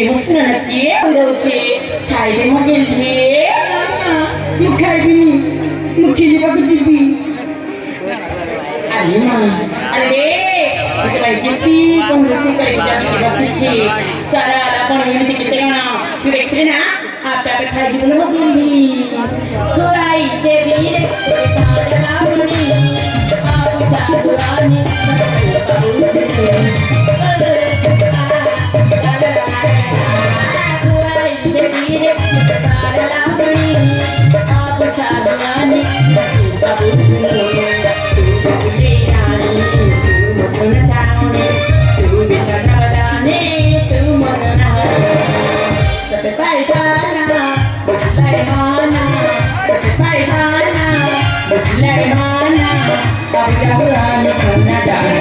मुझसे किए होचे खाइदे मगे लिए ମୁଁ ଖାଇବିନି ମୁଁ ଖେଳିବାକୁ ଯିବି ଆରେ ମା ଆରେ ତୁ ଭାଇ କେତି କଣ ରୋଷେଇ କରିକି ଯାବି ବସିଛି ସାରା ଆପଣ ଏମିତି କେତେ କଣ ତୁ ଦେଖିଲେ ନା ଆପେ ଆପେ ଖାଇଯିବୁ ନା ମଗେଇଲି ଖୁଆଇ ଦେବି ରେ ପାରାଉଣି ଆଉ ସାଗୁଆନି ଖୁଆଇ ଦେବି ରେ ପାରାଉଣି साधुआनी बाबू रे रानी तू मसन जाने तू बिना बजाने तू मन नहाने सबे पाइदाना बुझले माना अब क्या बुलाने करना जाना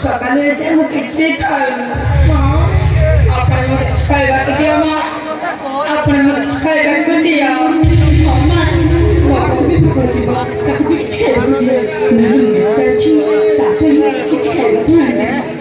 सकाले जे मु किछि खाइनु आपन मते खाइबा के दिया मा आपन मते खाइबा के दिया अम्मा बाबू भी कोतिबा ताकू भी किछि खाइबा नहीं सच्ची ताकू किछि खाइबा